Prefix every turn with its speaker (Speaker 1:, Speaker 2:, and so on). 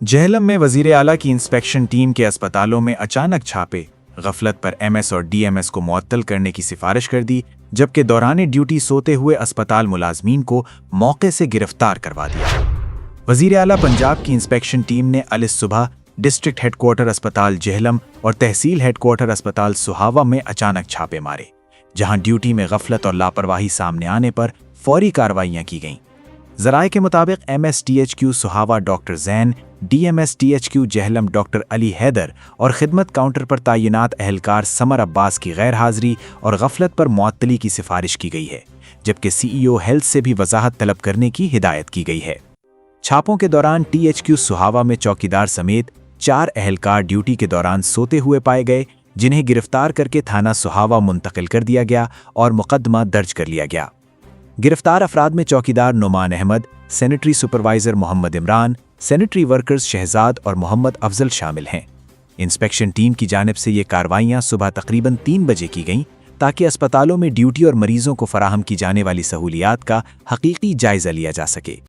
Speaker 1: जहलम में वजीर आला की इंस्पेक्शन टीम के अस्पतालों में अचानक छापे गफलत पर एमएस और डीएमएस को मुअत्तल करने की सिफारिश कर दी, जबकि दौरान ड्यूटी सोते हुए अस्पताल मुलाजमीन को मौके से गिरफ्तार करवा दिया। वजीर आला पंजाब की इंस्पेक्शन टीम ने अलिस सुबह डिस्ट्रिक्ट हेडक्वार्टर अस्पताल जहलम और तहसील हेडक्वार्टर अस्पताल सुहावा में अचानक छापे मारे, जहां ड्यूटी में गफलत और लापरवाही सामने आने पर फौरी कार्रवाइयां की गईं। ज़राए के मुताबिक MSTHQ Sohawa doctor Jain, DMSTHQ Jhelum doctor Ali Haider और खिदमत काउंटर पर तैनात अहलकार समर अब्बास की गैर हाजिरी और गफलत पर मुअत्तली की सिफारिश की गई है, जबकि CEO हेल्थ से भी वजाहत तलब करने की हिदायत की गई है। छापों के दौरान THQ सुहावा में चौकीदार समेत 4 अहलकार ड्यूटी के दौरान सोते हुए पाए गए, जिन्हें गिरफ्तार करके थाना सुहावा मुंतकिल कर दिया गया और मुकदमा दर्ज कर लिया गया। गिरफ्तार अफराद में चौकीदार Numan Ahmed, sanitary supervisor Mohammad Imran, sanitary workers Shahzad और मोहम्मद अफजल शामिल हैं। इंस्पेक्शन टीम की जानिब से ये कार्रवाइयां सुबह तकरीबन 3 बजे की गईं, ताकि अस्पतालों में ड्यूटी और मरीजों को फराहम की जाने वाली सहूलियात का हकीकी जायजा लिया जा सके।